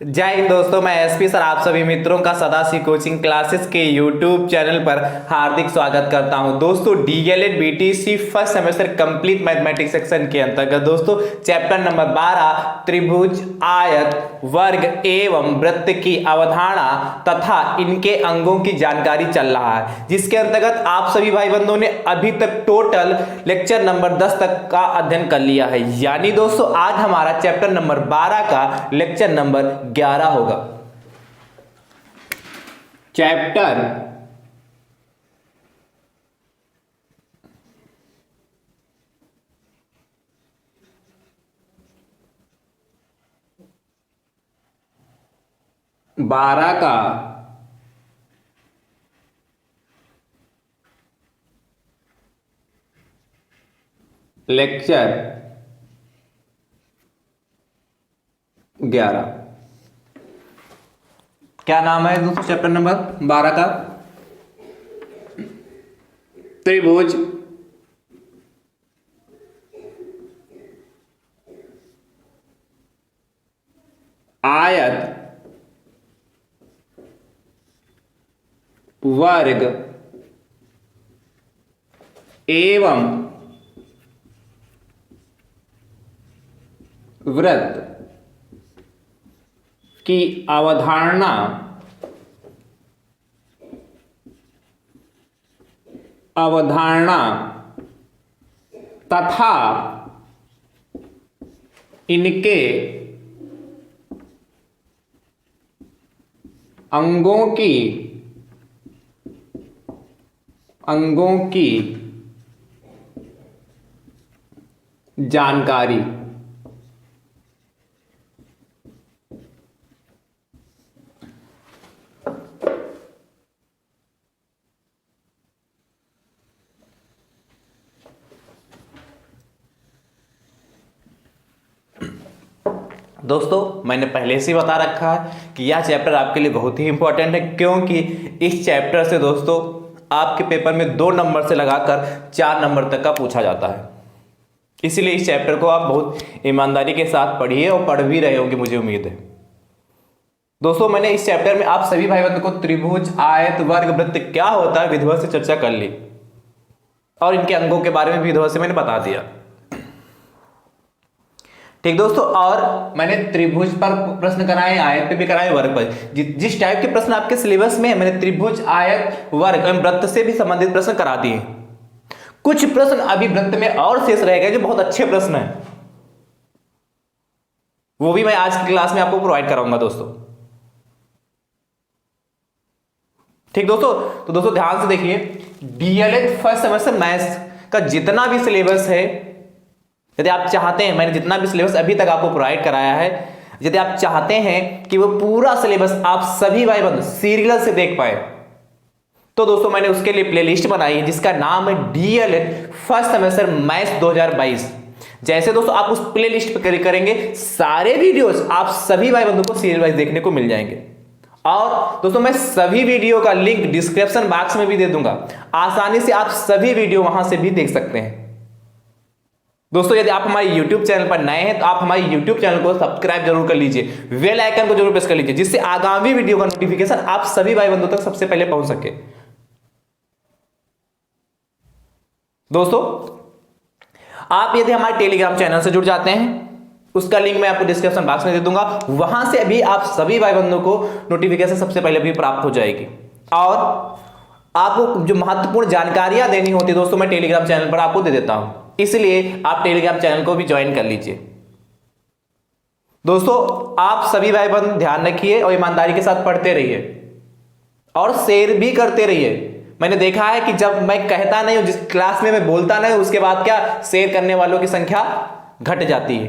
जय हिंद दोस्तों, मैं एसपी सर आप सभी मित्रों का सदाशिव कोचिंग क्लासेस के यूट्यूब चैनल पर हार्दिक स्वागत करता हूं। दोस्तों DElEd BTC first semester complete mathematics section के अंतर्गत दोस्तों चैप्टर नंबर 12 त्रिभुज, आयत, वर्ग एवं वृत्त की अवधारणा तथा इनके अंगों की जानकारी चल रहा है, जिसके अंतर्गत आप सभी भाई बंधुओं ने अभी तक टोटल लेक्चर नंबर 10 तक का अध्ययन कर लिया है। यानी दोस्तों आज हमारा चैप्टर नंबर 12 का लेक्चर नंबर 11 होगा। चैप्टर 12 का लेक्चर 11। क्या नाम है दोस्तों चैप्टर नंबर 12 का? त्रिभुज, आयत, वर्ग एवं वृत्त की अवधारणा तथा इनके अंगों की जानकारी। दोस्तों मैंने पहले से ही बता रखा है कि यह चैप्टर आपके लिए बहुत ही इंपॉर्टेंट है, क्योंकि इस चैप्टर से दोस्तों आपके पेपर में 2 नंबर से लगाकर 4 नंबर तक का पूछा जाता है। इसीलिए इस चैप्टर को आप बहुत ईमानदारी के साथ पढ़िए और पढ़ भी रहे होंगे, मुझे उम्मीद है। दोस्तों मैंने इस चैप्टर में आप सभी भाई बंधु को त्रिभुज, आयत, वर्ग, वृत्त क्या होता है विधिवत से चर्चा कर ली और इनके अंगों के बारे में विधिवत से मैंने बता दिया। ठीक दोस्तों, और मैंने त्रिभुज पर प्रश्न कराए, आयत पे भी कराए, वर्ग पर। जिस टाइप के प्रश्न आपके सिलेबस में है मैंने त्रिभुज, आयत, वर्ग एवं वृत्त से भी संबंधित प्रश्न करा दिए। कुछ प्रश्न अभी वृत्त में और शेष रह गए जो बहुत अच्छे प्रश्न हैं, वो भी मैं आज की क्लास में आपको प्रोवाइड कराऊंगा दोस्तों। ठीक दोस्तों, तो दोस्तों ध्यान से देखिए, डीएलएड फर्स्ट सेमेस्टर मैथ्स का जितना भी सिलेबस है, यदि आप चाहते हैं, मैंने जितना भी सिलेबस अभी तक आपको प्रोवाइड कराया है, यदि आप चाहते हैं कि वो पूरा सिलेबस आप सभी भाई बंधु सीरियल से देख पाए, तो दोस्तों मैंने उसके लिए प्लेलिस्ट बनाई है जिसका नाम है डीएलएड फर्स्ट सेमेस्टर मैथ्स 2022। जैसे दोस्तों आप उस प्लेलिस्ट पर करेंगे, सारे वीडियोस आप सभी भाई बंधु को सीरियल वाइज देखने को मिल जाएंगे। और दोस्तों मैं सभी वीडियो का लिंक डिस्क्रिप्शन बॉक्स में भी दे दूंगा, आसानी से आप सभी वीडियो वहां से भी देख सकते हैं। दोस्तों यदि आप हमारे YouTube चैनल पर नए हैं तो आप हमारे YouTube चैनल को सब्सक्राइब जरूर कर लीजिए, बेल आइकन को जरूर प्रेस कर लीजिए, जिससे आगामी वीडियो का नोटिफिकेशन आप सभी भाई बंधुओं तक सबसे पहले पहुंच सके। दोस्तों आप यदि हमारे टेलीग्राम चैनल से जुड़ जाते हैं, उसका लिंक मैं आपको डिस्क्रिप्शन बॉक्स में दे दूंगा, वहां से भी आप सभी भाई बंधुओं को नोटिफिकेशन सबसे पहले भी प्राप्त हो जाएगी। और आपको जो महत्वपूर्ण जानकारियां देनी होती है दोस्तों मैं टेलीग्राम चैनल पर आपको दे देता हूं, इसलिए आप टेलीग्राम चैनल को भी ज्वाइन कर लीजिए। दोस्तों आप सभी भाई बंधु ध्यान रखिए और ईमानदारी के साथ पढ़ते रहिए और शेयर भी करते रहिए। मैंने देखा है कि जब मैं कहता नहीं हूं, जिस क्लास में मैं बोलता नहीं, उसके बाद क्या शेयर करने वालों की संख्या घट जाती है।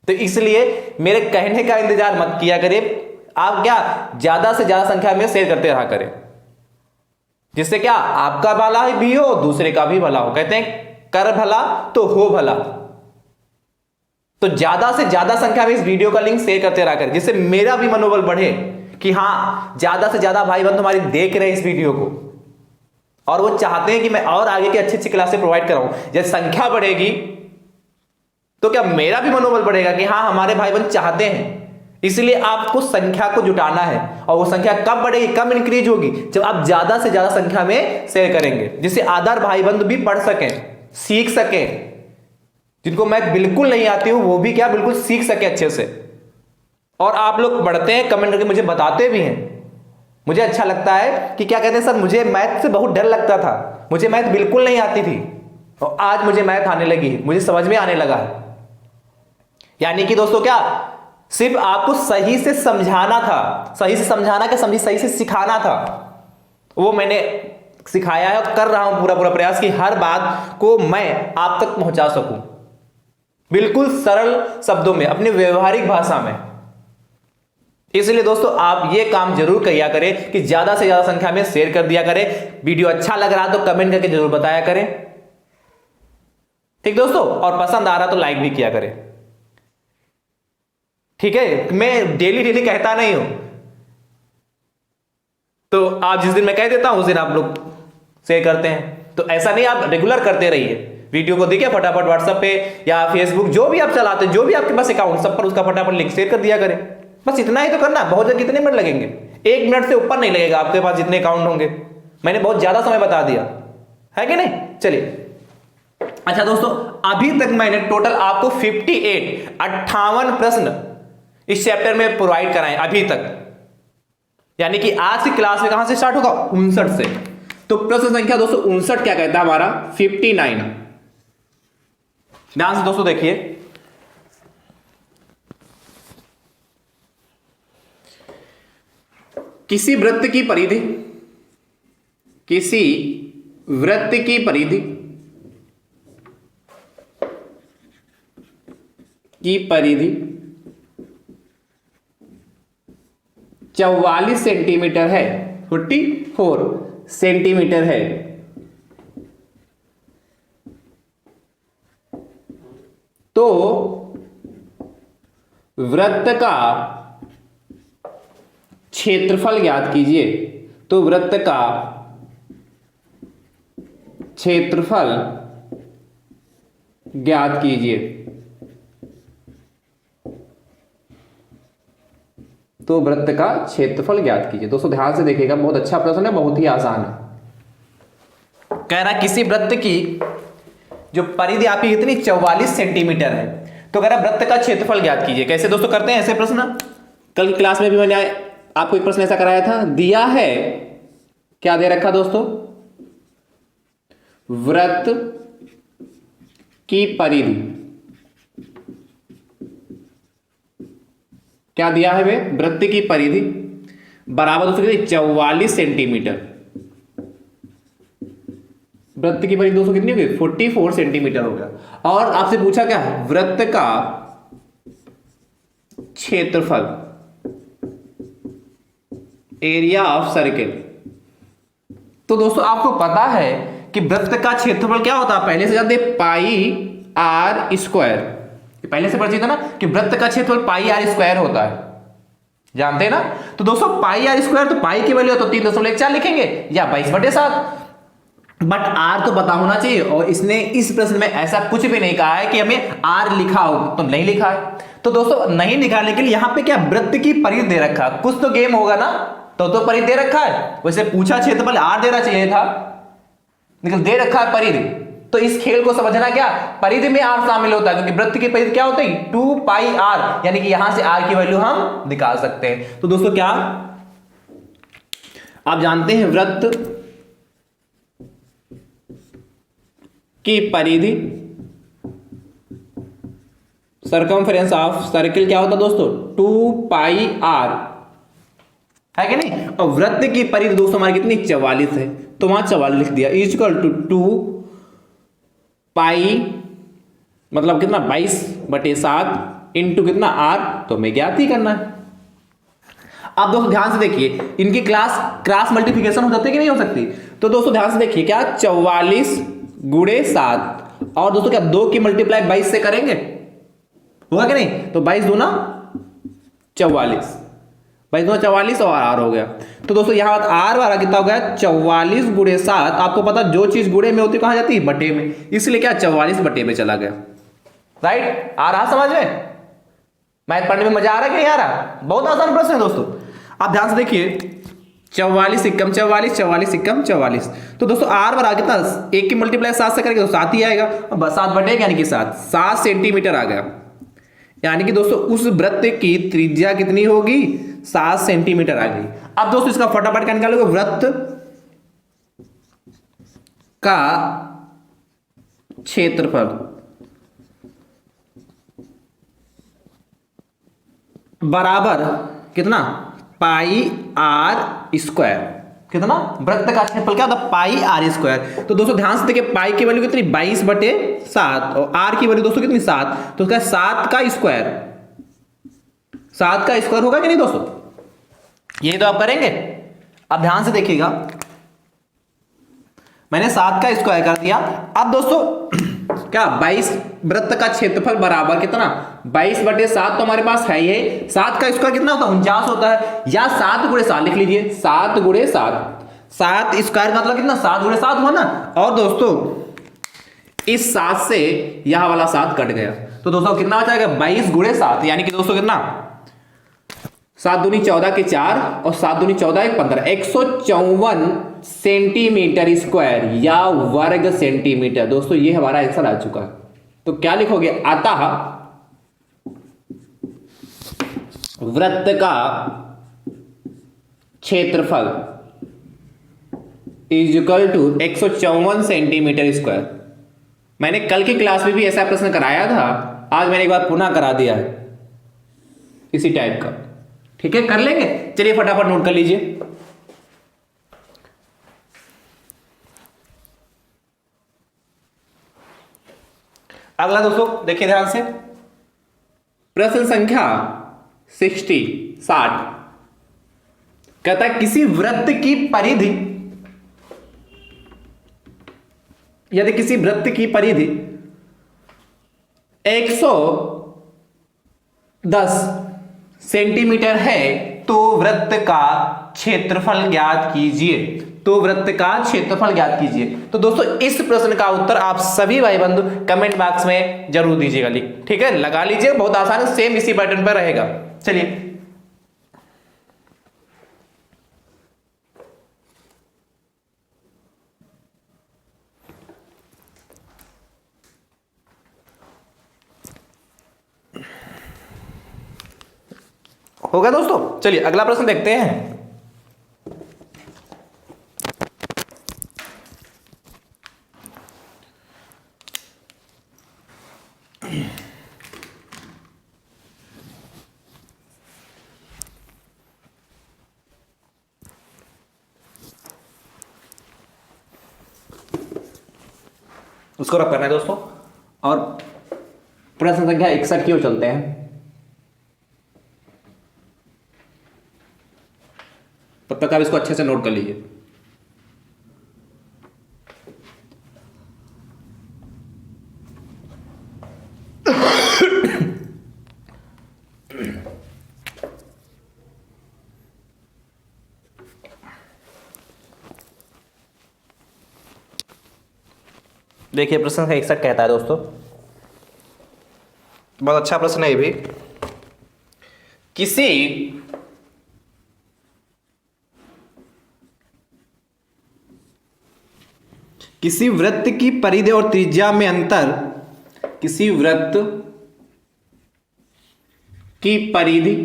तो इसलिए मेरे कहने का इंतजार मत किया करिए, आप क्या ज्यादा से ज्यादा संख्या में शेयर करते रहा करें, जिससे क्या आपका भला भी हो, दूसरे का भी भला हो। कहते हैं कर भला तो हो भला। तो ज्यादा से ज्यादा संख्या में इस वीडियो का लिंक शेयर करते रहा करें, जिससे मेरा भी मनोबल बढ़े कि हां ज्यादा से ज्यादा भाई बंधु हमारे देख रहे हैं इस वीडियो को और वो चाहते हैं कि मैं और आगे की अच्छी अच्छी क्लासें प्रोवाइड कराऊं। जब संख्या बढ़ेगी तो क्या मेरा भी मनोबल बढ़ेगा कि हाँ हमारे भाई बंधु चाहते हैं इसलिए आपको संख्या को जुटाना है, और वो संख्या कब बढ़ेगी, कब इंक्रीज होगी, जब आप ज्यादा से ज्यादा संख्या में शेयर करेंगे, जिससे अदर भाई बंधु भी पढ़ सकें, सीख सकें। जिनको मैथ बिल्कुल नहीं आती हो वो भी क्या बिल्कुल सीख सके अच्छे से। और आप लोग पढ़ते हैं, कमेंट करके मुझे बताते भी हैं, मुझे अच्छा लगता है कि क्या कहते हैं सर मुझे मैथ से बहुत डर लगता था, मुझे मैथ बिल्कुल नहीं आती थी और आज मुझे मैथ आने लगी है, मुझे समझ में आने लगा है। यानी कि दोस्तों क्या सिर्फ आपको सही से समझाना था, सही से समझाना क्या समझी सही से सिखाना था, वो मैंने सिखाया है और कर रहा हूं पूरा प्रयास कि हर बात को मैं आप तक पहुंचा सकूं बिल्कुल सरल शब्दों में, अपनी व्यवहारिक भाषा में। इसलिए दोस्तों आप ये काम जरूर किया करें कि ज्यादा से ज्यादा संख्या में शेयर कर दिया करें। वीडियो अच्छा लग रहा तो कमेंट करके जरूर बताया करें, ठीक दोस्तों, और पसंद आ रहा तो लाइक भी किया करें, ठीक है। मैं डेली कहता नहीं हूं, तो आप जिस दिन मैं कह देता हूं उस दिन आप लोग शेयर करते हैं, तो ऐसा नहीं, आप रेगुलर करते रहिए। वीडियो को देखिए फटाफट व्हाट्सएप पे या फेसबुक जो भी आप चलाते हैं, जो भी आपके पास अकाउंट, सब पर उसका फटाफट लिंक शेयर कर दिया करें। बस इतना ही तो करना, बहुत ज्यादा कितने मिनट लगेंगे, 1 मिनट से ऊपर नहीं लगेगा आपके पास जितने अकाउंट होंगे। मैंने बहुत ज्यादा समय बता दिया है कि नहीं। चलिए अच्छा दोस्तों, अभी तक मैंने टोटल आपको 58 प्रश्न इस चैप्टर में प्रोवाइड कराए अभी तक, यानी कि आज की क्लास में कहां से स्टार्ट होगा 59 से। तो प्रश्न संख्या दोस्तों 59 क्या कहता है हमारा 59। ध्यान से दोस्तों देखिए, किसी वृत्त की परिधि, किसी वृत्त की परिधि 44 सेंटीमीटर है, 44 सेंटीमीटर है। तो वृत्त का क्षेत्रफल ज्ञात कीजिए। तो वृत्त का क्षेत्रफल ज्ञात कीजिए। तो वृत्त का क्षेत्रफल ज्ञात कीजिए। दोस्तों ध्यान से देखिएगा, बहुत अच्छा प्रश्न है, बहुत ही आसान है। कह रहा किसी वृत्त की जो परिधि आपकी कितनी 44 सेंटीमीटर है, तो कह रहा वृत्त का क्षेत्रफल ज्ञात कीजिए। कैसे दोस्तों करते हैं ऐसे प्रश्न, कल की क्लास में भी मैंने आपको एक प्रश्न ऐसा कराया था। दिया है, क्या दे रखा दोस्तों, वृत्त की परिधि, क्या दिया है वे, वृत्त की परिधि बराबर दोस्तों 44 सेंटीमीटर। वृत्त की परिधि दोस्तों कितनी हो गई 44 सेंटीमीटर हो गया। और आपसे पूछा क्या है, वृत्त का क्षेत्रफल, एरिया ऑफ सर्किल। तो दोस्तों आपको पता है कि वृत्त का क्षेत्रफल क्या होता है, पहले से जानते पाई आर स्क्वायर, पहले से परिचित है ना कि वृत्त का क्षेत्रफल पाई आर स्क्वायर होता है, जानते हैं ना। तो दोस्तों पाई आर स्क्वायर, तो पाई की वैल्यू तो 3.14 लिखेंगे या 22/7, बट आर तो पता होना चाहिए। और इसने इस प्रश्न में ऐसा कुछ भी नहीं कहा है कि हमें आर लिखा हो, तो नहीं लिखा है। तो दोस्तों नहीं लिखाने के लिए यहां पे क्या वृत्त की परिधि दे रखा, कुछ तो गेम होगा ना, तो परिधि दे रखा है। वैसे पूछा क्षेत्रफल आर देना चाहिए था, लेकिन दे रखा है परिधि। तो इस खेल को समझना क्या, परिधि में आर शामिल होता है, क्योंकि वृत्त की परिधि क्या होती है 2 पाई आर, यानी कि यहां से आर की वैल्यू हम निकाल सकते हैं। तो दोस्तों क्या आप जानते हैं वृत्त की परिधि, सर्कमफेरेंस ऑफ सर्किल क्या होता है दोस्तों 2 पाई आर, है कि नहीं। और वृत्त की परिधि दोस्तों हमारी कितनी 44 है, तो वहां 44 लिख दिया, इक्वल टू 2 पाई मतलब कितना 22/7 इंटू कितना आर, तो हमें ज्ञात ही करना है। आप दोस्तों ध्यान से देखिए, इनकी क्रॉस मल्टीप्लिकेशन हो सकती है कि नहीं हो सकती। तो दोस्तों ध्यान से देखिए, क्या 44 × 7, और दोस्तों क्या 2 की मल्टीप्लाई 22 से करेंगे, होगा कि नहीं। तो 22 दूना 44, 22 दूना 44 और आर हो गया। तो दोस्तों यहां आर वाला कितना हो गया 44 × 7। आपको पता जो चीज गुणे में होती है कहां जाती है, बटे में, इसलिए क्या 44 बटे में चला गया, राइट। आ रहा समझ में, मैथ पढ़ने में मजा आ रहा है कि नहीं आ रहा? बहुत आसान प्रश्न है दोस्तों। आप ध्यान से देखिए, 44 एकम 44, 44 एकम 44। तो दोस्तों आर बराबर कितना, एक की मल्टीप्लाई 7 से करेंगे तो 7 ही आएगा, 7 बटे यानी कि 7 सेंटीमीटर आ गया। यानी कि दोस्तों उस वृत्त की त्रिज्या कितनी होगी, 7 सेंटीमीटर आ गई। अब दोस्तों इसका फटाफट क्या निकालोगे, वृत्त का क्षेत्रफल बराबर कितना, पाई आर स्क्वायर। कितना, वृत्त का क्षेत्रफल क्या होता है, पाई आर स्क्वायर। तो दोस्तों ध्यान से देखिए, पाई की वैल्यू कितनी, 22/7, और आर की वैल्यू दोस्तों कितनी, 7। तो उसका 7 का स्क्वायर, 7 का स्क्वायर होगा कि नहीं दोस्तों, ये तो आप करेंगे। अब ध्यान से देखिएगा, मैंने 7 का स्क्वायर कर दिया। अब दोस्तों क्या, 22 वृत्त का क्षेत्रफल बराबर कितना, 22/7 तो हमारे पास है ही है। 7 का स्क्वायर कितना होता है, 49 होता है, या 7 × 7 लिख लीजिए, 7 × 7, 7 स्क्वायर का मतलब कितना, 7 × 7 हुआ ना। और दोस्तों इस 7 से यह वाला 7 कट गया, तो दोस्तों कितना बचा, 22 × 7, यानी कि दोस्तों कितना, 7 दूनी 14 के 4 और 7 दूनी 14 एक 15, 154 सेंटीमीटर स्क्वायर या वर्ग सेंटीमीटर। दोस्तों ये हमारा आंसर आ चुका है। तो क्या लिखोगे, अतः वृत्त का क्षेत्रफल is equal to 154 centimetre square. मैंने कल की क्लास में भी ऐसा प्रश्न कराया था, आज मैंने एक बार पुनः करा दिया है इसी टाइप का। ठीक है, कर लेंगे। चलिए फटाफट नोट कर लीजिए। अगला दोस्तों देखिए ध्यान से, प्रश्न संख्या 60 कहता है किसी वृत्त की परिधि, यदि किसी वृत्त की परिधि 110 सेंटीमीटर है तो वृत्त का क्षेत्रफल ज्ञात कीजिए। तो वृत्त का क्षेत्रफल ज्ञात कीजिए। तो दोस्तों इस प्रश्न का उत्तर आप सभी भाई बंधु कमेंट बॉक्स में जरूर दीजिएगा लिख, ठीक है, लगा लीजिए, बहुत आसान है, सेम इसी पैटर्न पर रहेगा। चलिए होगा दोस्तों। चलिए अगला प्रश्न देखते हैं। उसको रब करना है दोस्तों, और प्रश्न संख्या 61 की ओर चलते हैं। तब तक आप इसको अच्छे से नोट कर लीजिए। देखिए प्रश्न संख्या 61 कहता है दोस्तों, बहुत अच्छा प्रश्न है ये भी। किसी वृत्त की परिधि और त्रिज्या में अंतर, किसी वृत्त की परिधि,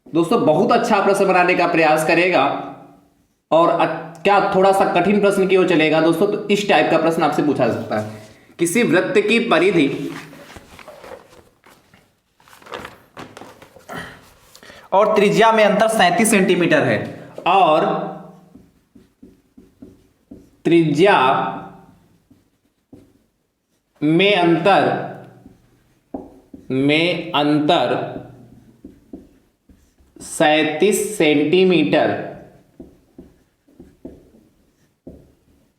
दोस्तों बहुत अच्छा प्रश्न बनाने का प्रयास करेगा, और क्या थोड़ा सा कठिन प्रश्न की ओर चलेगा दोस्तों, तो इस टाइप का प्रश्न आपसे पूछा जा सकता है। किसी वृत्त की परिधि और त्रिज्या में अंतर 37 सेंटीमीटर है, और त्रिज्या में अंतर 37 सेंटीमीटर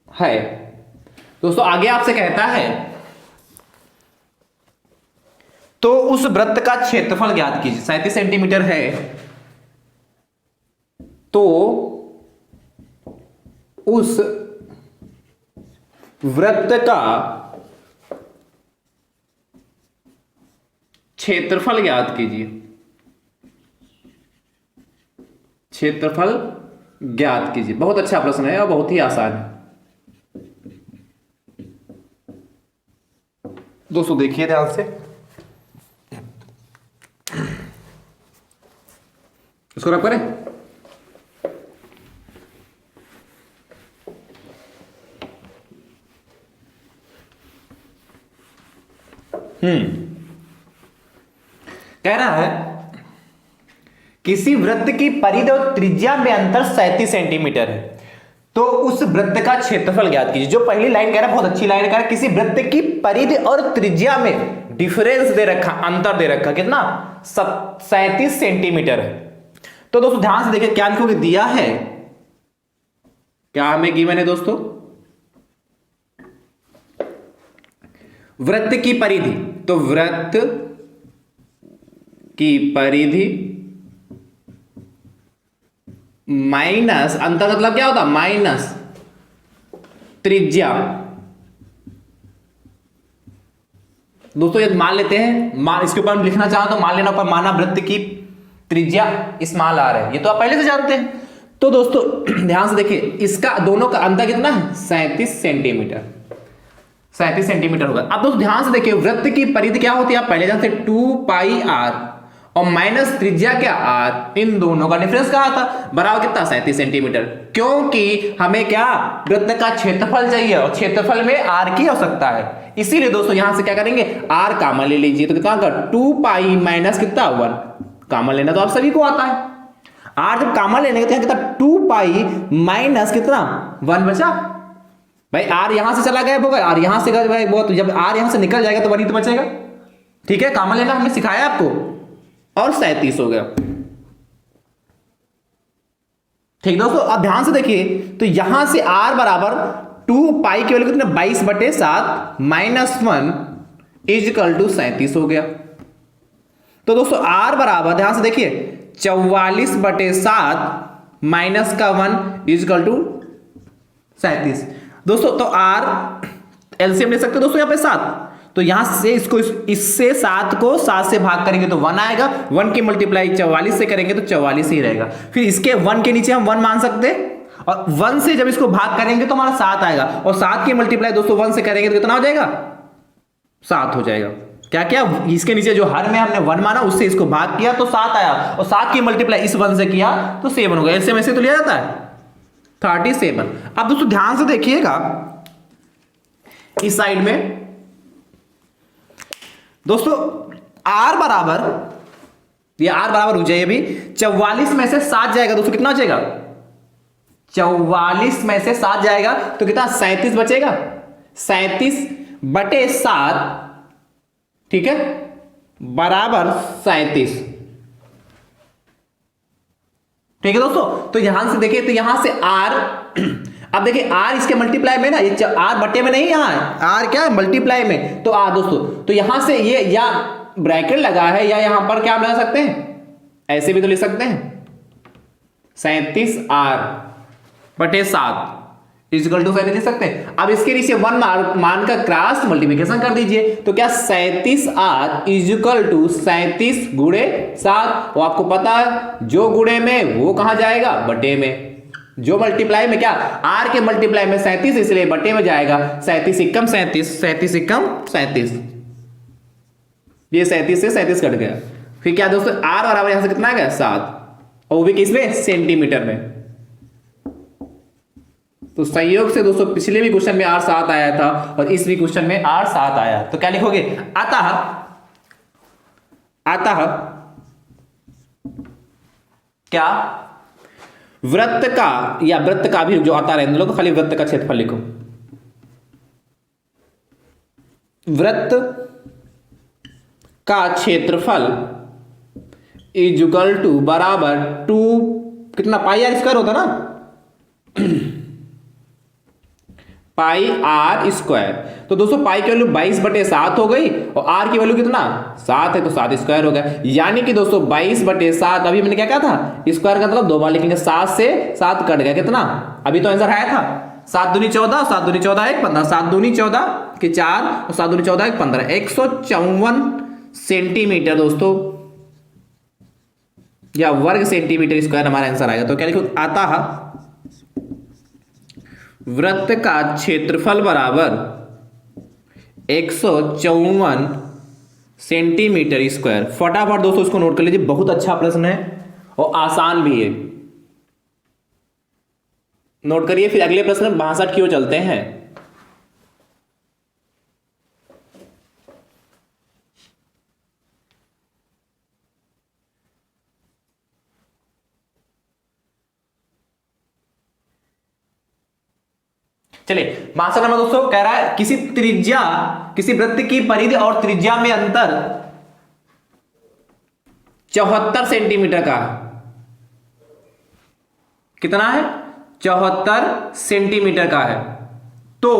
है। दोस्तों आगे आपसे कहता है तो उस वृत्त का क्षेत्रफल ज्ञात कीजिए। 37 सेंटीमीटर है तो उस वृत्त का क्षेत्रफल ज्ञात कीजिए, क्षेत्रफल ज्ञात कीजिए। बहुत अच्छा प्रश्न है और बहुत ही आसान है। दोस्तों देखिए ध्यान से, इसको रब करें। कह रहा है किसी वृत्त की परिधि और त्रिज्या में अंतर 37 सेंटीमीटर है, तो उस वृत्त का क्षेत्रफल ज्ञात कीजिए। जो पहली लाइन कह रहा है बहुत अच्छी लाइन कह रहा है, किसी वृत्त की परिधि और त्रिज्या में डिफरेंस दे रखा, अंतर दे रखा, कितना 37 सेंटीमीटर है। तो दोस्तों ध्यान से देखिए क्या लिखोगे, दिया है क्या हमें गिवन है दोस्तों, वृत्त की परिधि, तो वृत्त की परिधि माइनस अंतर, मतलब क्या होता, माइनस त्रिज्या। दोस्तों ये मान लेते हैं, मान इसके ऊपर हम लिखना चाहो तो मान लेना, ऊपर माना वृत्त की त्रिज्या स्मॉल आर है, ये तो आप पहले से जानते हैं। तो दोस्तों ध्यान से देखिए, इसका दोनों का अंतर कितना है, 37 सेंटीमीटर, 37 सेंटीमीटर होगा। अब दोस्तों ध्यान से देखिए, वृत्त की परिधि क्या होती है, आप पहले जानते 2 पाई आर और माइनस त्रिज्या क्या आर, इन दोनों का डिफरेंस कहा था, बराबर कितना 37 सेंटीमीटर। क्योंकि हमें क्या वृत्त का क्षेत्रफल चाहिए और क्षेत्रफल में आर की आवश्यकता है, इसीलिए दोस्तों यहां से क्या करेंगे, आर कॉमन ले लीजिए। तो कितना का 2 पाई माइनस कितना 1, कॉमन लेना तो आप सभी को आता है। आर जब कॉमन लेने का कितना 2 पाई माइनस कितना 1 बचा, भाई आर यहां से चला गया होगा, आर यहां से गया वो, तो जब आर यहां से निकल जाएगा तो 1 ही तो बचेगा। ठीक है, कॉमन लेना हमने सिखाया आपको, और 37 हो गया। ठीक दोस्तों, अब ध्यान से देखिए, तो यहां से आर बराबर 2 पाई की वैल्यू कितना 22/7 माइनस 1 इजकल टू 37 हो गया। तो दोस्तों आर बराबर ध्यान से देखिए 44/7 माइनस का 1 इजकल टू 37। दोस्तों तो आर एलसीएम ले सकते हो दोस्तों, यहां पे 7, तो यहां से इसको इससे 7 को 7 से भाग करेंगे तो 1 आएगा, 1 की मल्टीप्लाई 44 से करेंगे तो 44 ही रहेगा। फिर इसके 1 के नीचे हम 1 मान सकते हैं, और 1 से जब इसको भाग करेंगे तो हमारा 7 आएगा, और 7 की मल्टीप्लाई दोस्तों 1 से करेंगे तो कितना हो जाएगा, 7 हो जाएगा। क्या क्या, इसके नीचे जो हर में हमने 1 माना उससे इसको भाग किया तो 7 आया, और 7 की मल्टीप्लाई इस 1 से किया तो 7 हो गया। एलसीएम ऐसे तो लिया जाता है 37। अब दोस्तों ध्यान से देखिएगा इस साइड में दोस्तों आर बराबर, ये आर बराबर हो जाए अभी 44 में से 7 जाएगा दोस्तों, कितना बचेगा, 44 में से 7 जाएगा तो कितना 37 बचेगा, 37/7, ठीक है, बराबर 37। ठीक है दोस्तों, तो यहां से देखिए, तो यहां से आर, अब देखिए आर इसके मल्टीप्लाई में ना, ये आर बट्टे में नहीं, यहां आर क्या है मल्टीप्लाई में, तो आर दोस्तों, तो यहां से ये या ब्रैकेट लगा है या यहां पर क्या लगा सकते हैं, ऐसे भी तो लिख सकते हैं 37R/7 इक्वल टू 37 लिख सकते हैं। अब इसके नीचे 1 मान का क्रॉस मल्टीप्लिकेशन कर दीजिए, तो क्या 37R इक्वल टू 37 गुणे 7, वो आपको पता है जो गुणे में वो कहां जाएगा, बटे में, जो मल्टीप्लाई में क्या आर के मल्टीप्लाई में 37 इसलिए बटे में जाएगा, 37 एकम 37, 37 एकम 37, ये 37 से 37 कट गया। फिर क्या दोस्तों आर बराबर यहां से कितना आ गया 7, और वो भी किसमें, सेंटीमीटर में। तो संयोग से दोस्तों पिछले भी क्वेश्चन में आर 7 आया था और इस भी क्वेश्चन में आर 7 आया, तो क्या लिखोगे, अतः क्या वृत्त का, या वृत्त का भी जो आता है तो खाली वृत्त का क्षेत्रफल लिखो, वृत्त का क्षेत्रफल इक्वल टू बराबर 2 कितना पाई आर स्क्वायर होता ना, पाई आर स्क्वायर। तो दोस्तों पाई की वैल्यू 22/7 हो गई और आर की वैल्यू कितना 7 है, तो 7 स्क्वायर हो गया। यानी कि दोस्तों 22/7, अभी मैंने क्या कहा था, स्क्वायर का मतलब 2 बार लिखेंगे, 7 से 7 कट गया, कितना, अभी तो आंसर आया था 7 दूनी 14, 7 दूनी 14 1 15, 7 दूनी 14 के 4 और 7 दूनी 14 1 15, 154 सेंटीमीटर दोस्तों, या वर्ग सेंटीमीटर स्क्वायर हमारा आंसर आएगा। तो क्या लिखो, अतः वृत्त का क्षेत्रफल बराबर 154 सेंटीमीटर स्क्वायर। फटाफट दोस्तों इसको नोट कर लीजिए, बहुत अच्छा प्रश्न है और आसान भी है। नोट करिए, फिर अगले प्रश्न 62 की ओर चलते हैं। चलिए 62 नंबर दोस्तों कह रहा है किसी वृत्त की परिधि और त्रिज्या में अंतर 74 सेंटीमीटर का। कितना है? 74 सेंटीमीटर का है। तो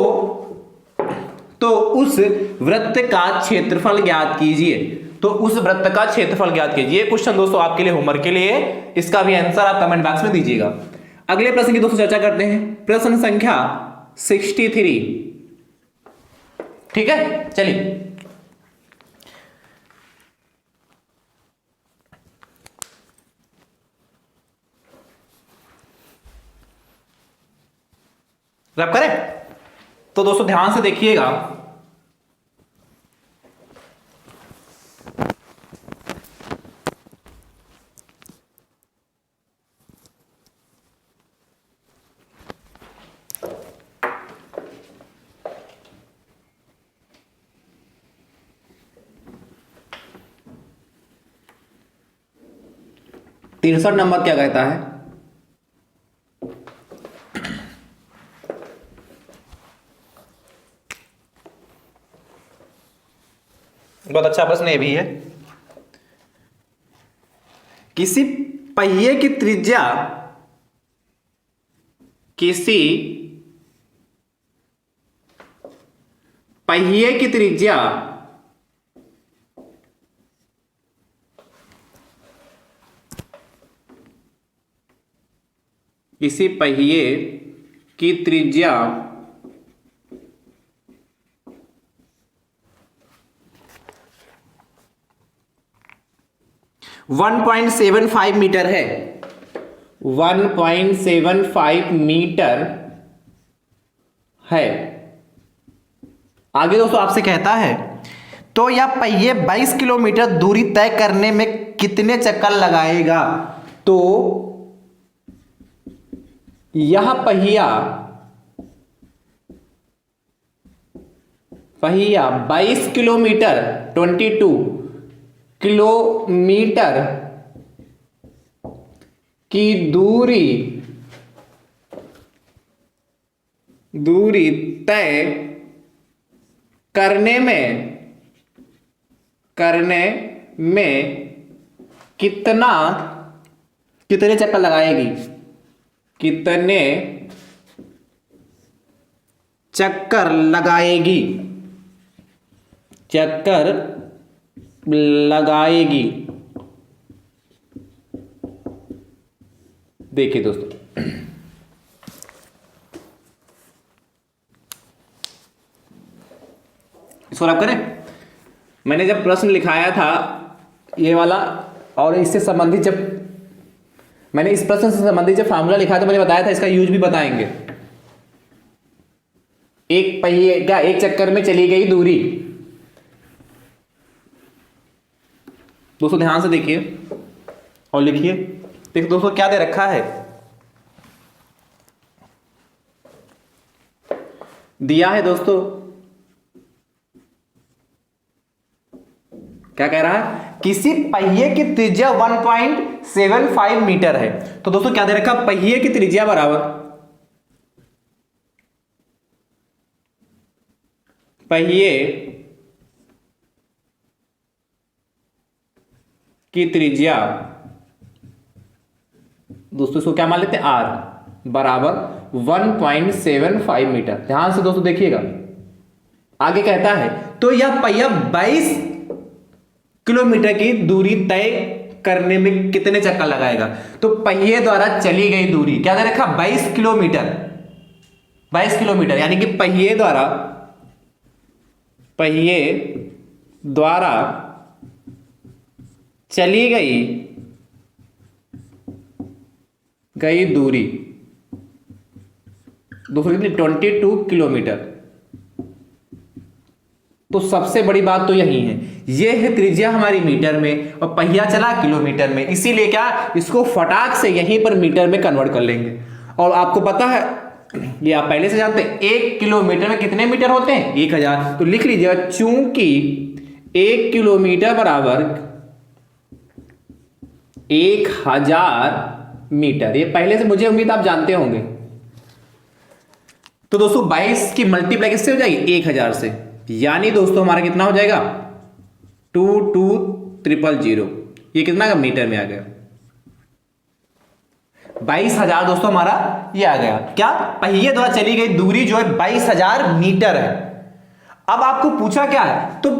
उस वृत्त का क्षेत्रफल ज्ञात कीजिए। तो उस वृत्त का क्षेत्रफल ज्ञात कीजिए। क्वेश्चन दोस्तों आपके लिए, होमवर्क के लिए, इसका भी आंसर आप कमेंट बॉक्स में दीजिएगा। अगले प्रश्न की दोस्तों चर्चा करते हैं, प्रश्न संख्या 63। ठीक है, चलिए रैप करें। तो दोस्तों ध्यान से देखिएगा, तिरसठ नंबर क्या कहता है? बहुत अच्छा प्रश्न ये भी है। किसी पहिए की त्रिज्या किसी पहिए की त्रिज्या 1.75 मीटर है। 1.75 मीटर है। आगे दोस्तों आपसे कहता है, तो यह पहिए 22 किलोमीटर दूरी तय करने में कितने चक्कर लगाएगा? तो यह पहिया 22 किलोमीटर 22 किलोमीटर की दूरी तय करने में कितने चक्कर लगाएगी? कितने चक्कर लगाएगी? देखिए दोस्तों, इसको रब करें। मैंने जब प्रश्न लिखाया था ये वाला, और इससे संबंधित जब मैंने इस प्रश्न से संबंधित जब फार्मूला लिखा था, मैंने बताया था इसका यूज भी बताएंगे। एक पहिए क्या एक चक्कर में चली गई दूरी। दोस्तों ध्यान से देखिए और लिखिए। देखिए दोस्तों क्या दे रखा है, दिया है दोस्तों, क्या कह रहा है? किसी पहिए की त्रिज्या 1.75 मीटर है। तो दोस्तों क्या दे रखा? पहिए की त्रिज्या बराबर पहिए की त्रिज्या, दोस्तों इसको क्या मान लेते हैं? R बराबर 1.75 मीटर। ध्यान से दोस्तों देखिएगा, आगे कहता है, तो यह पहिया 22 किलोमीटर की दूरी तय करने में कितने चक्कर लगाएगा? तो पहिए द्वारा चली गई दूरी क्या दे रखा? 22 किलोमीटर। 22 किलोमीटर यानी कि पहिए द्वारा चली गई दूरी दोस्तों कितनी 22 किलोमीटर। तो सबसे बड़ी बात तो यही है, ये है त्रिज्या हमारी मीटर में और पहिया चला किलोमीटर में, इसीलिए क्या इसको फटाक से यहीं पर मीटर में कन्वर्ट कर लेंगे। और आपको पता है, ये आप पहले से जानते हैं, 1 किलोमीटर में कितने मीटर होते हैं 1000। तो लिख लीजिएगा, चूंकि 1 किलोमीटर बराबर 1000 मीटर, ये पहले से मुझे उम्मीद आप जानते होंगे। तो दोस्तों 22 की मल्टीप्लाई किससे हो जाएगी 1000 से, यानी दोस्तों हमारा कितना हो जाएगा 22000। ये कितना का मीटर में आ गया 22,000 दोस्तों हमारा ये आ गया। क्या पहिए द्वारा चली गई दूरी जो है 22,000 मीटर है। अब आपको पूछा क्या है, तो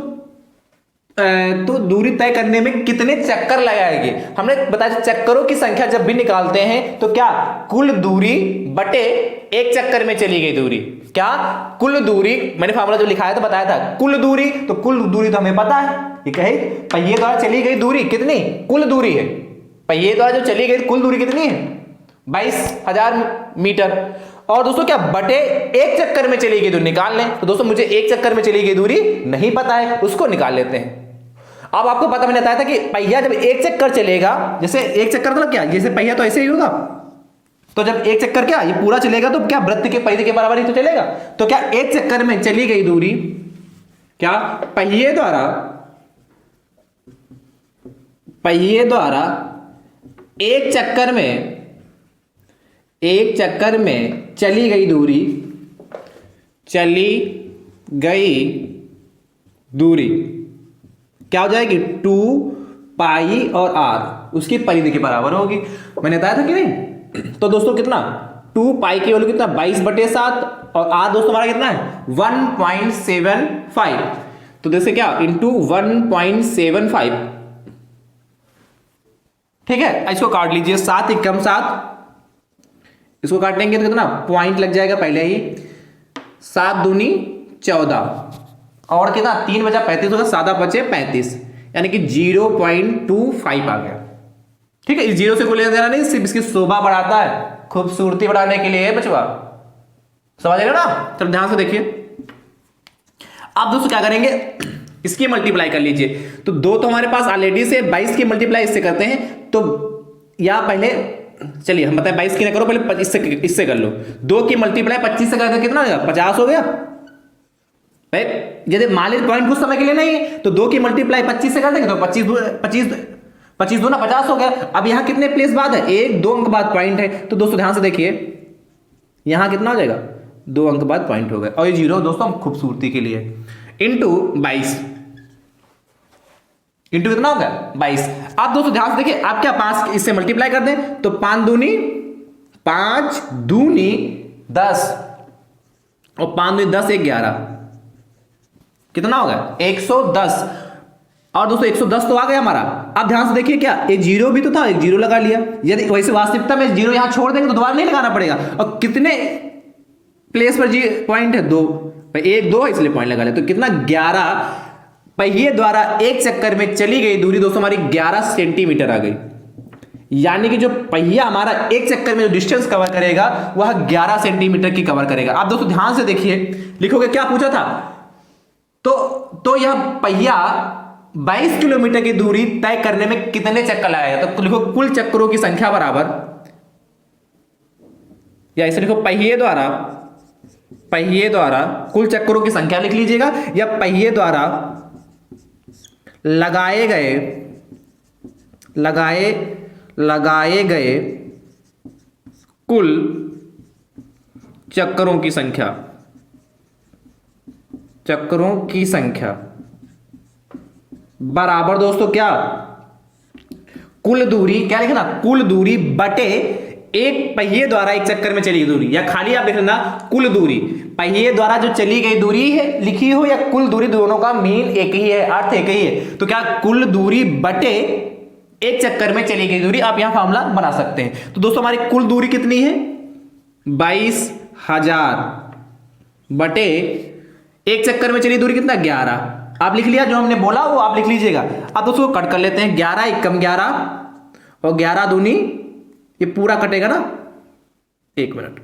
दूरी तय करने में कितने चक्कर लगाएंगे। हमने बताया चक्करों की संख्या जब भी निकालते हैं तो क्या कुल दूरी बटे एक चक्कर में चली गई दूरी, क्या कुल दूरी, मैंने फार्मूला जो लिखाया था बताया था कुल दूरी, तो कुल दूरी तो हमें पता है, ये कहे पहिए द्वारा चली गई दूरी कितनी कुल दूरी है, पहिए द्वारा जो चली गई कुल दूरी कितनी है 22,000 मीटर। और दोस्तों क्या बटे एक चक्कर में चली गई दूरी निकाल लें, तो दोस्तों मुझे एक चक्कर में चली गई दूरी नहीं पता है, उसको निकाल लेते हैं। अब आपको पता मैंने बताया था कि पहिया जब एक चक्कर चलेगा, जैसे एक चक्कर मतलब क्या, जैसे पहिया तो ऐसे ही होगा, तो जब एक चक्कर क्या ये पूरा चलेगा तो क्या वृत्त के परिधि के बराबर ही तो चलेगा। तो क्या एक चक्कर में चली गई दूरी, क्या पहिए द्वारा एक चक्कर में चली गई दूरी क्या हो जाएगी 2 पाई और r उसकी परिधि के बराबर होगी, मैंने बताया था कि नहीं। तो दोस्तों कितना 2 पाई की वैल्यू कितना 22/7 और r दोस्तों हमारा कितना है 1.75। तो जैसे क्या इंटू 1.75, ठीक है। इसको काट लीजिए, 7 एकम 7, इसको काटेंगे तो कितना पॉइंट लग जाएगा पहले ही, 7 दूनी 14 और कितना 3 बचा 35 होगा, 7 बचे 35, यानी कि 0.25 आ गया। ठीक है, इस जीरो से कोई लेना देना नहीं, सिर्फ इसकी शोभा बढ़ाता है, खूबसूरती बढ़ाने के लिए है बचवा, समझ गए ना। चलो ध्यान से देखिए, आप दोस्तों क्या करेंगे इसकी मल्टीप्लाई कर लीजिए। तो 2 तो हमारे पास ऑलरेडी से 22 की मल्टीप्लाई इससे करते हैं, तो या पहले चलिए हम बताएं 22 की ना करो, पहले इससे कर लो। 2 की मल्टीप्लाई 25 से करके कितना हो गया 50 हो गया। यदि मान लीजिए पॉइंट कुछ समय के लिए नहीं है तो 2 की मल्टीप्लाई 25 से कर देंगे तो 25 दो ना 50 हो गया। अब यहां कितने प्लेस बाद है 1-2 अंक बाद पॉइंट है, तो दोस्तों ध्यान से देखिए यहां कितना हो जाएगा 2 अंक बाद पॉइंट हो गया, और ये जीरो दोस्तों खूबसूरती के लिए इंटू 22 इंटू कितना होगा 22। आप दोस्तों ध्यान से देखिए, आप क्या 5 इससे मल्टीप्लाई कर दें तो 5 दूनी 10 और 5 दूनी 10 11 कितना होगा 110। और दोस्तों 110 तो आ गया हमारा। अब ध्यान से देखिए, क्या एक जीरो भी तो था, एक जीरो लगा लिया, यदि वैसे वास्तविकता में जीरो यहां छोड़ देंगे तो दोबारा नहीं लगाना पड़ेगा। और कितने प्लेस पर जी पॉइंट है 2, 1 2 इसलिए पॉइंट लगा लिया, तो कितना 11 पहिए द्वारा एक चक्कर में चली गई दूरी दोस्तों हमारी 11 सेंटीमीटर आ गई, यानी कि जो पहिया हमारा एक चक्कर में जो डिस्टेंस कवर करेगा वह 11 सेंटीमीटर की कवर करेगा। आप दोस्तों ध्यान से देखिए, लिखोगे क्या पूछा था, तो यह पहिया 22 किलोमीटर की दूरी तय करने में कितने चक्कर लगाएगा, तो लिखो कुल चक्करों की संख्या बराबर, या इसे लिखो पहिए द्वारा कुल चक्करों की संख्या लिख लीजिएगा, या पहिए द्वारा लगाए गए कुल चक्करों की संख्या बराबर दोस्तों क्या कुल दूरी, क्या लिखना कुल दूरी बटे एक पहिए द्वारा एक चक्कर में चली गई दूरी, या खाली आप लिखना कुल दूरी, पहिए द्वारा जो चली गई दूरी है लिखी हो या कुल दूरी, दोनों का मीन एक ही है, अर्थ एक ही है। तो क्या कुल दूरी बटे एक चक्कर में चली गई दूरी, आप यहां फॉर्मूला बना सकते हैं। तो दोस्तों हमारी कुल दूरी कितनी है 22,000 बटे एक चक्कर में चली दूरी कितना 11, आप लिख लिया, जो हमने बोला वो आप लिख लीजिएगा। अब दोस्तों कट कर लेते हैं, 11 एकम 11 और 11 दूनी, ये पूरा कटेगा ना, 1 मिनट।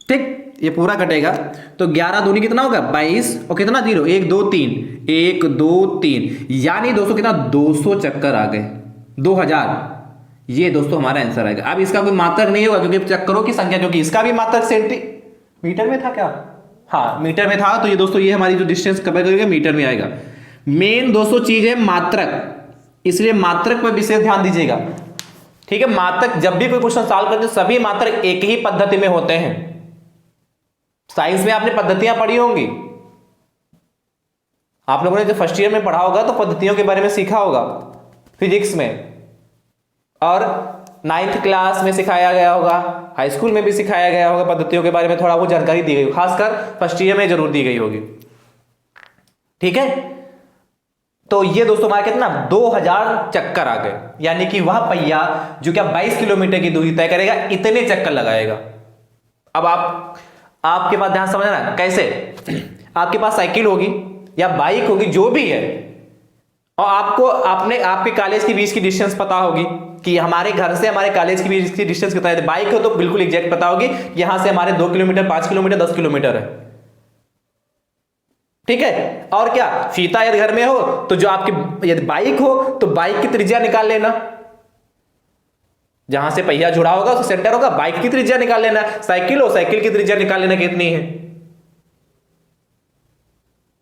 ठीक, ये पूरा कटेगा तो 11 दूनी कितना होगा 22 और कितना 0, 1 2 3, 1 2 3, यानी दोस्तों कितना 200 चक्कर आ गए, 2000। ये दोस्तों हमारा आंसर आएगा। अब इसका कोई मात्रक नहीं होगा क्योंकि चक्करों की संख्या, क्योंकि इसका भी मात्रक सेंटीमीटर में था क्या, हाँ मीटर में था, तो ये दोस्तों ये हमारी जो डिस्टेंस कवर करेगा मीटर में आएगा। मेन दोस्तों चीज है मात्रक, इसलिए मात्रक पर विशेष ध्यान दीजिएगा। ठीक है, मात्रक जब भी कोई क्वेश्चन सॉल्व करते हैं सभी मात्रक एक ही पद्धति में होते हैं। साइंस में आपने पद्धतियां पढ़ी होंगी, आप लोगों ने जब फर्स्ट ईयर में पढ़ा होगा तो पद्धतियों के बारे में सीखा होगा फिजिक्स में, और 9th क्लास में सिखाया गया होगा, हाई स्कूल में भी सिखाया गया होगा, पद्धतियों के बारे में थोड़ा वो जानकारी दी गई, खासकर फर्स्ट ईयर में जरूर दी गई होगी। ठीक है, तो ये दोस्तों हमारा कितना 2000 चक्कर आ गए, यानी कि वह पहिया जो क्या 22 किलोमीटर की दूरी तय करेगा इतने चक्कर लगाएगा। अब आपके पास ध्यान समझना कैसे, आपके पास साइकिल होगी या बाइक होगी जो भी है, और आपको आपके कॉलेज के बीच की डिस्टेंस पता होगी कि हमारे घर से हमारे कॉलेज के बीच की डिस्टेंस कितना है। बाइक हो तो बिल्कुल एग्जैक्ट पता होगी यहां से हमारे 2 किलोमीटर 5 किलोमीटर 10 किलोमीटर है। ठीक है, और क्या फीता यदि घर में हो तो जो आपकी यदि बाइक हो तो बाइक की त्रिज्या निकाल लेना, जहां से पहिया जुड़ा होगा उसका सेंटर होगा, बाइक की त्रिज्या निकाल लेना। साइकिल हो, साइकिल की त्रिज्या निकाल लेना कितनी है,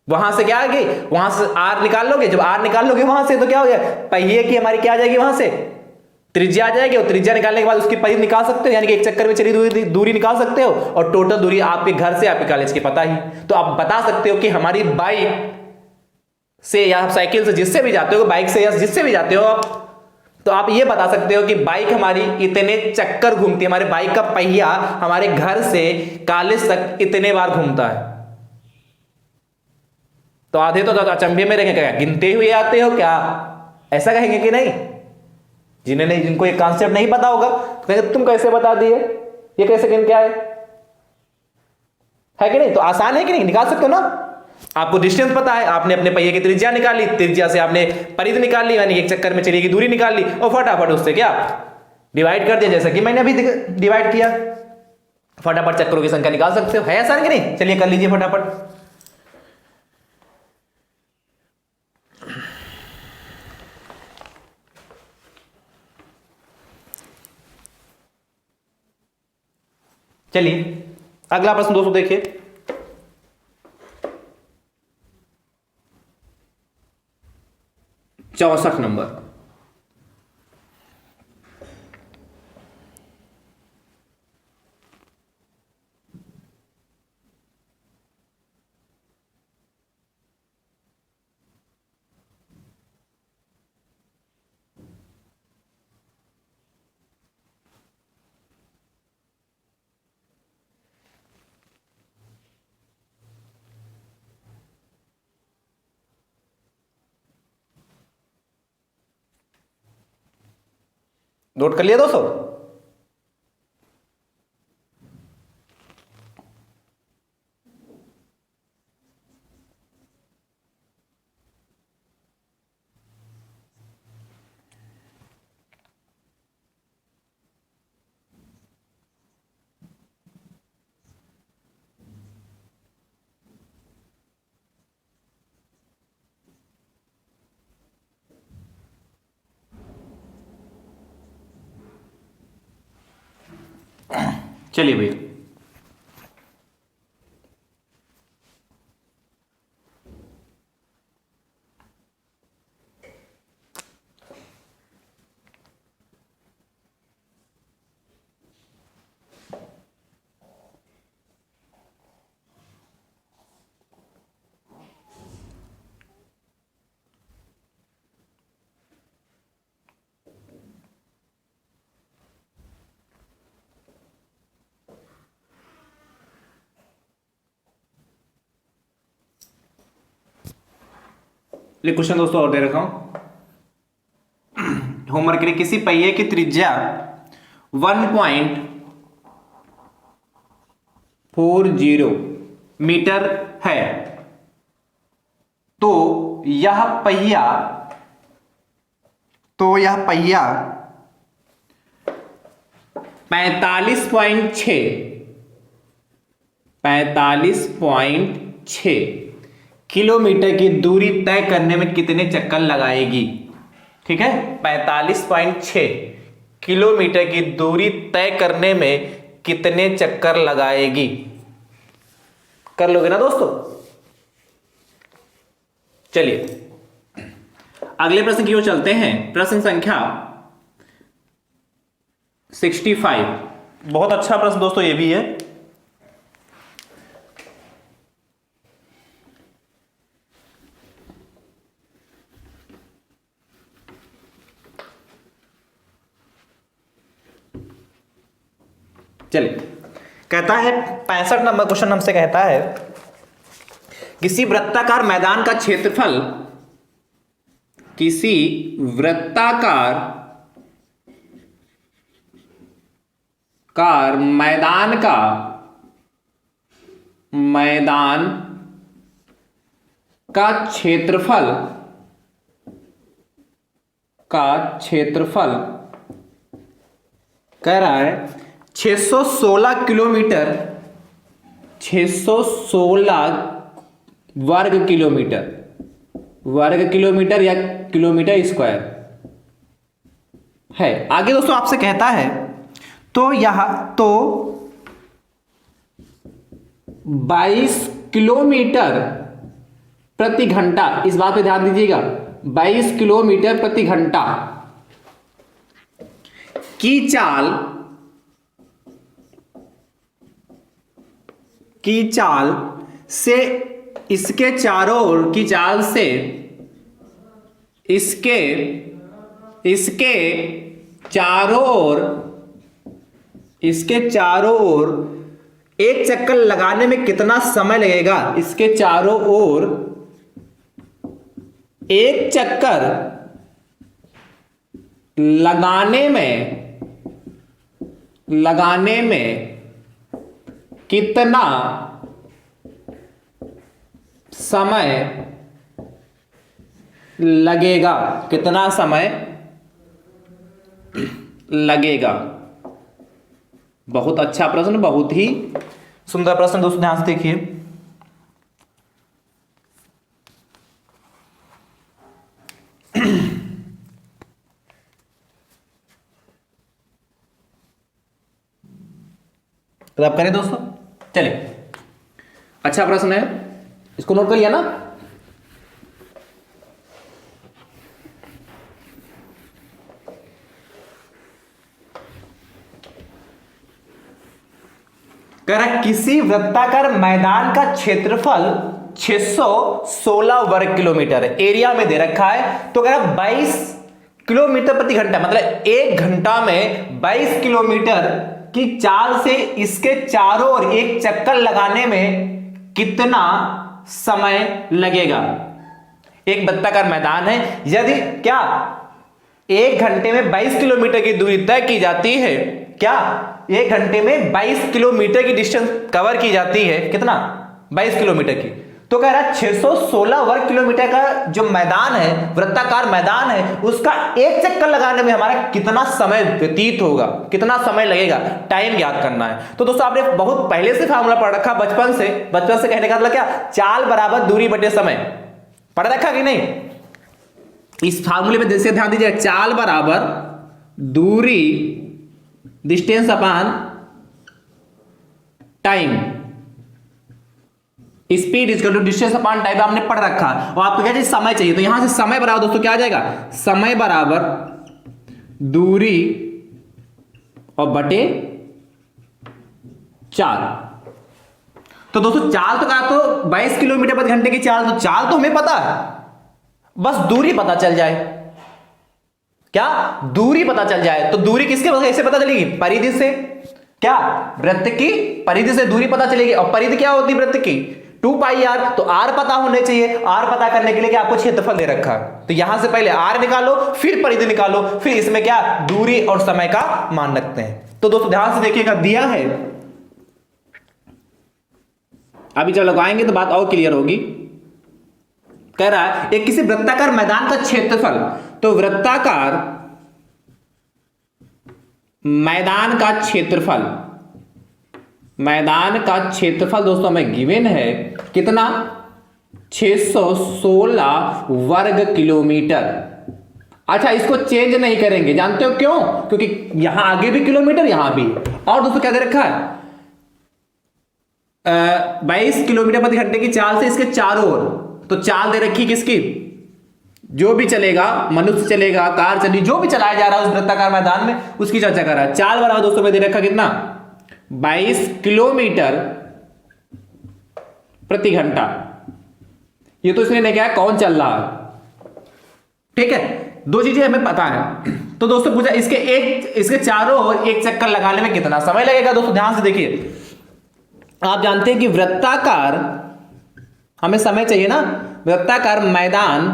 वहां से क्या आ गई, वहां से आर निकाल लोगे, जब आर निकाल लोगे वहां से तो क्या हो गया, पहिए की हमारी क्या आ जाएगी, वहां से त्रिज्या आ जाएगी, और त्रिज्या निकालने के बाद उसकी परिधि निकाल सकते हो, यानी कि एक चक्कर में चली दूरी निकाल सकते हो, और टोटल दूरी आपके घर से आपके कॉलेज की पता ही। तो आप बता सकते हो कि हमारी बाइक से या साइकिल से जिससे भी जाते हो, बाइक से या जिससे भी जाते हो आप, तो आप ये बता सकते हो कि बाइक हमारी इतने चक्कर घूमती है, हमारे बाइक का पहिया हमारे घर से कॉलेज तक इतने बार घूमता है। तो आधे तो अचंभे में रहेंगे, क्या गिनते हुए आते हो क्या, ऐसा कहेंगे कि नहीं। जिनको ये कॉन्सेप्ट नहीं पता होगा तो कहेंगे तुम कैसे बता दिए, ये कैसे गिन के आए, है कि नहीं। तो आसान है कि नहीं, निकाल सकते हो ना। आपको डिस्टेंस पता है, आपने अपने पहिए की त्रिज्या निकाली, त्रिज्या से आपने परिधि निकाल ली, यानी एक चक्कर में चलेगी दूरी निकाल ली, और फटाफट उससे क्या डिवाइड कर दिया, जैसा कि मैंने अभी डिवाइड किया। फटाफट चक्करों की संख्या निकाल सकते हो, है आसान कि नहीं। चलिए कर लीजिए फटाफट। चलिए अगला प्रश्न दोस्तों देखिए, 64 नंबर। नोट कर लिया दोस्तों। चलिए भैया, क्वेश्चन दोस्तों और दे रखा हूं होमवर्क के लिए। किसी पहिए की त्रिज्या 1.0 40 मीटर है, तो यह पहिया 45.6 किलोमीटर की दूरी तय करने में कितने चक्कर लगाएगी? ठीक है, 45.6 किलोमीटर की दूरी तय करने में कितने चक्कर लगाएगी? कर लोगे ना दोस्तों? चलिए अगले प्रश्न की ओर चलते हैं। प्रश्न संख्या 65। बहुत अच्छा प्रश्न दोस्तों ये भी है। चलिए, कहता है 65 नंबर क्वेश्चन हमसे कहता है किसी वृत्ताकार मैदान का क्षेत्रफल, किसी वृत्ताकार मैदान का क्षेत्रफल कह रहा है 616 किलोमीटर, 616 वर्ग किलोमीटर या किलोमीटर स्क्वायर है। आगे दोस्तों आपसे कहता है तो 22 किलोमीटर प्रति घंटा, इस बात पे ध्यान दीजिएगा, 22 किलोमीटर प्रति घंटा की चाल से इसके चारों ओर एक चक्कर लगाने में कितना समय लगेगा? इसके चारों ओर एक चक्कर लगाने में कितना समय लगेगा? कितना समय लगेगा? बहुत अच्छा प्रश्न, बहुत ही सुंदर प्रश्न दोस्तों, ध्यान से देखिए। तो आप करें दोस्तों। चलिए, अच्छा प्रश्न है, इसको नोट कर लिया ना? कह रहा है किसी वृत्ताकार मैदान का क्षेत्रफल 616 वर्ग किलोमीटर है, एरिया में दे रखा है। तो कह रहा 22 किलोमीटर प्रति घंटा, मतलब एक घंटा में 22 किलोमीटर की चाल से इसके चारों ओर एक चक्कर लगाने में कितना समय लगेगा? एक वृत्ताकार मैदान है, यदि क्या एक घंटे में 22 किलोमीटर की दूरी तय की जाती है, क्या एक घंटे में 22 किलोमीटर की डिस्टेंस कवर की जाती है, कितना? 22 किलोमीटर की। तो कह रहा है 616 वर्ग किलोमीटर का जो मैदान है, वृत्ताकार मैदान है, उसका एक चक्कर लगाने में हमारा कितना समय व्यतीत होगा, कितना समय लगेगा, टाइम याद करना है। तो दोस्तों आपने बहुत पहले से फार्मूला पढ़ रखा, बचपन से कहने का मतलब क्या? चाल बराबर दूरी बटे समय, पढ़ रखा कि नहीं? इस फार्मूले में जैसे ध्यान दीजिए, चाल बराबर दूरी distance upon time, speed equal to distance upon time आपने पढ़ रखा है। और आपको क्या चाहिए? समय चाहिए। तो यहां से समय बराबर दोस्तों क्या आ जाएगा? समय बराबर दूरी और बटे 4। तो दोस्तों चाल तो कहा तो 22 किलोमीटर प्रति घंटे की चाल, तो चाल तो हमें पता है, बस दूरी पता चल जाए। क्या? दूरी पता चल जाए। तो दूरी किसके वजह से पता चलेगी? परिधि से। क्या? वृत्त की परिधि से दूरी पता चलेगी। और परिधि क्या होती है वृत्त की? 2πr। तो r पता होने चाहिए। r पता करने के लिए क्या आपको क्षेत्रफल दे रखा है, तो यहां से पहले r निकालो, फिर परिधि निकालो, फिर इसमें क्या दूरी और समय का मान रखते हैं। तो दोस्तों ध्यान से देखिएगा, दिया है अभी जब लगाएंगे तो बात और क्लियर होगी। कह रहा है एक किसी वृत्ताकार मैदान का क्षेत्रफल, तो वृत्ताकार मैदान का क्षेत्रफल, मैदान का क्षेत्रफल दोस्तों हमें गिवन है कितना, 616 वर्ग किलोमीटर। अच्छा, इसको चेंज नहीं करेंगे, जानते हो क्यों? क्योंकि यहां आगे भी किलोमीटर, यहां भी। और दोस्तों क्या दे रखा है, 22 किलोमीटर प्रति घंटे की चाल से इसके चारों ओर, तो चाल दे रखी किसकी, जो भी चलेगा, मनुष्य चलेगा, कार चली, जो भी चलाया जा रहा है उस वृत्ताकार मैदान में, उसकी चर्चा कर रहा है। चाल बराबर दोस्तों में दे रखा कितना, 22 किलोमीटर प्रति घंटा। ये तो इसने नहीं कहा कौन चल रहा है, ठीक है। दो चीजें हमें पता है। तो दोस्तों पूछा इसके चारों ओर एक चक्कर लगाने में कितना समय लगेगा। दोस्तों ध्यान से देखिए, आप जानते हैं कि वृत्ताकार, हमें समय चाहिए ना, वृत्ताकार मैदान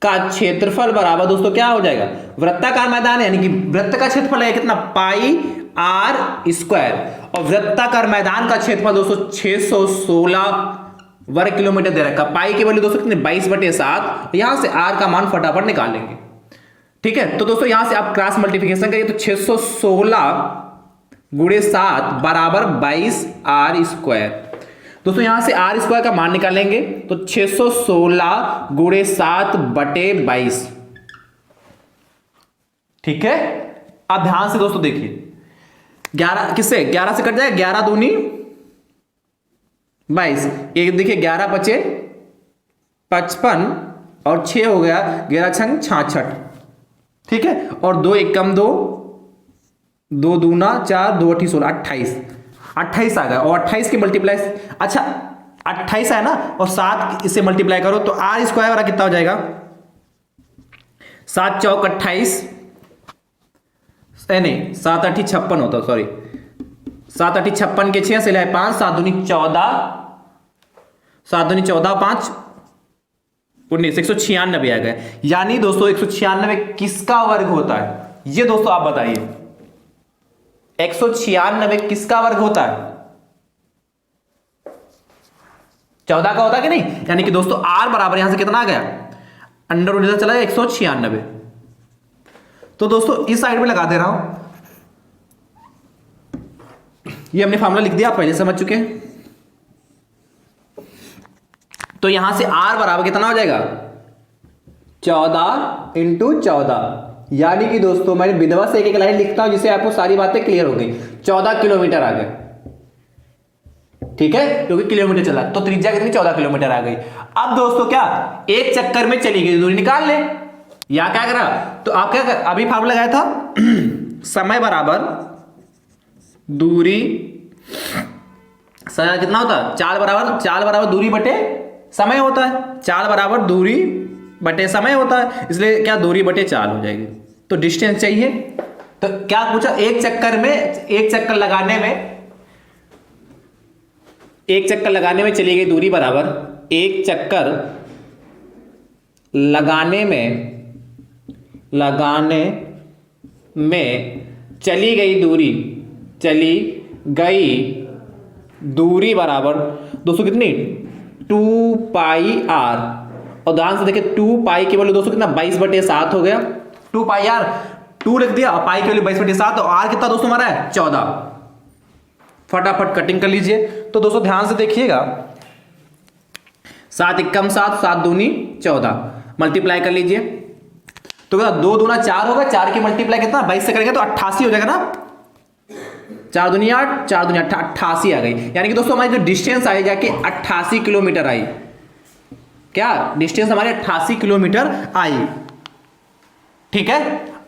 का क्षेत्रफल बराबर दोस्तों क्या हो जाएगा, वृत्ताकार मैदान यानी कि वृत्त का क्षेत्रफल है कितना, पाई आर स्क्वायर, और वृत्ताकार मैदान का क्षेत्रफल दोस्तों 616 वर्ग किलोमीटर दे रखा। पाई की वैल्यू दोस्तों कितने, 22/7। यहां से आर का मान फटाफट निकालेंगे, ठीक है। तो दोस्तों यहां से आप क्रॉस मल्टीप्लिकेशन करिए, तो 616 गुणे 7 बराबर 22 आर स्क्वायर। दोस्तों यहां से आर स्क्वायर का मान निकालेंगे, तो 616 गुणे 7/22, ठीक है। अब ध्यान से दोस्तों देखिए, 11 किससे, 11 से कट जाए, 11 दूनी 22, एक देखिए 11 बचे 55 और 6 हो गया 11 छंग 66, ठीक है। और 2 एक कम 2, 2 दूना 4, 2 8 16, 28 आ गया। और 28 के मल्टीप्लाई, अच्छा 28 है ना, और 7 इससे मल्टीप्लाई करो तो आर स्क्वायर वाला कितना हो जाएगा, 7 चौक 28, नहीं 7 8 56 होता, सॉरी 7 8 56 के 6 से ले 5, 7 दूनी 14, 7 दूनी 14, 5 19, 196 आ गए। यानी दोस्तों 196 किसका वर्ग होता है, ये दोस्तों आप बताइए, 196 किसका वर्ग होता है, 14 का होता कि नहीं। यानी कि दोस्तों आर बराबर यहां से कितना आ गया, अंडर रूट चला गया 196। तो दोस्तों इस साइड में लगा दे रहा हूं, ये हमने फार्मूला लिख दिया, आप पहले समझ चुके हैं। तो यहां से आर बराबर कितना हो जाएगा, 14 × 14, यानी कि दोस्तों मैं विधवा से एक लाइन लिखता हूं जिससे आपको सारी बातें क्लियर हो गई। 14 किलोमीटर आ गए, ठीक है, क्योंकि किलोमीटर चला तो त्रिज्या कितनी, 14 किलोमीटर आ गई। अब दोस्तों क्या, एक चक्कर में चली गई दूरी निकाल ले, या क्या करा, तो आप क्या कर, अभी फार्मूला लगाया था समय बराबर दूरी, समय कितना होता है, चाल बराबर दूरी बटे समय होता है, चाल बराबर दूरी बटे समय होता है, इसलिए क्या दूरी बटे चाल हो जाएगी। तो डिस्टेंस चाहिए, तो क्या पूछा, एक चक्कर लगाने में चली गई दूरी बराबर, एक चक्कर लगाने में चली गई दूरी बराबर दोस्तों कितनी, 2 पाई आर। और ध्यान से देखिए 2 पाई के वैल्यू दोस्तों कितना, 22/7 हो गया। 2 पाई आर, 2 लिख दिया, और पाई की वैल्यू 22/7, और आर कितना दोस्तों हमारा है 14। फटाफट कटिंग कर लीजिए। तो दोस्तों ध्यान से देखिएगा, 7 × 7, 7 दूनी 14, मल्टीप्लाई कर लीजिए, तो क्या 2 दूना 4 होगा, 4 की मल्टीप्लाई कितना 22 से करेंगे तो 88 हो जाएगा ना, 4 दूनी 8, 4 दूनी 88 आ गई। यानी कि दोस्तों हमारी जो डिस्टेंस आई जाके 88 किलोमीटर आई, क्या डिस्टेंस हमारी 88 किलोमीटर आई, ठीक है।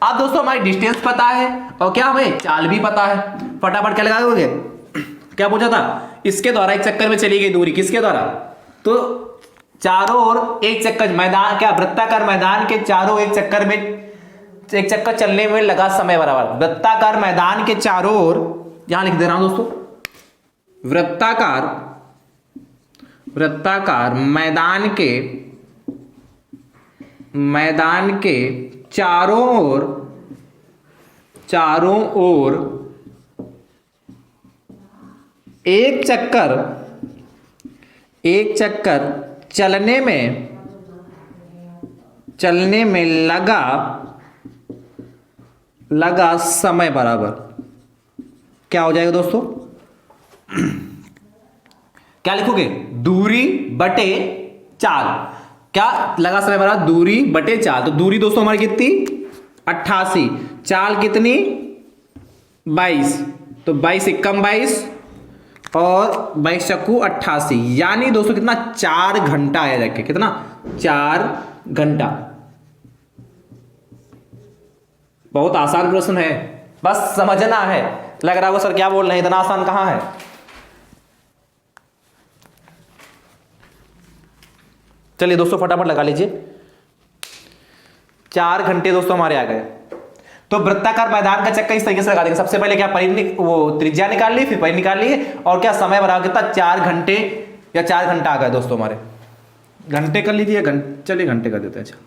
अब दोस्तों हमारी डिस्टेंस पता है और क्या हमें चाल भी पता है, फटाफट क्या लगाओगे, क्या पूछा था, इसके द्वारा एक चक्कर में चली गई दूरी, किसके द्वारा, तो चारों ओर एक चक्कर मैदान, क्या वृत्ताकार मैदान के चारों एक चक्कर चलने में लगा समय बराबर, वृत्ताकार मैदान के चारों ओर, यहां लिख दे रहा हूं दोस्तों, वृत्ताकार मैदान के चारों एक चक्कर चलने में लगा समय बराबर क्या हो जाएगा दोस्तों? क्या लिखोगे? दूरी बटे चाल। क्या लगा समय बराबर? दूरी बटे चाल। तो दूरी दोस्तों हमारी कितनी? 88। चाल कितनी? 22। तो 22 एकम 22 और 22 चक्कू 88, यानी दोस्तों कितना? 4 घंटा आया जाके। कितना? 4 घंटा। बहुत आसान प्रश्न है, बस समझना है। लग रहा होगा सर क्या बोल रहे हैं, इतना आसान कहां है। चलिए दोस्तों फटाफट लगा लीजिए। 4 घंटे दोस्तों हमारे आ गए। तो वृत्ताकार मैदान का चक्कर इस तरीके से लगा देंगे। सबसे पहले क्या वो त्रिज्या निकाल ली, फिर परिधि निकाल ली, और क्या समय बराबर कितना? 4 घंटे या 4 घंटा आ गए दोस्तों हमारे। घंटे कर लीजिए, चलिए घंटे कर देते हैं। अच्छा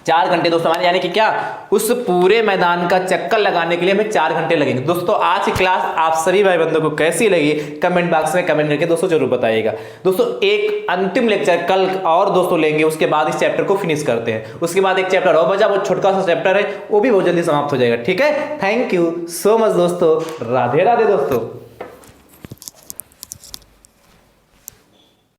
4 घंटे दोस्तों हमारे, यानी कि क्या उस पूरे मैदान का चक्कर लगाने के लिए हमें 4 घंटे लगेंगे। दोस्तों आज की क्लास आप सभी भाई बंधुओं को कैसी लगी कमेंट बॉक्स में कमेंट करके दोस्तों जरूर बताइएगा। दोस्तों एक अंतिम लेक्चर कल और दोस्तों लेंगे, उसके बाद इस चैप्टर को फिनिश करते हैं। उसके बाद एक चैप्टर और बचा, वो छोटा सा चैप्टर है, वो भी बहुत जल्दी समाप्त हो जाएगा। ठीक है, थैंक यू सो मच दोस्तों। राधे राधे दोस्तों।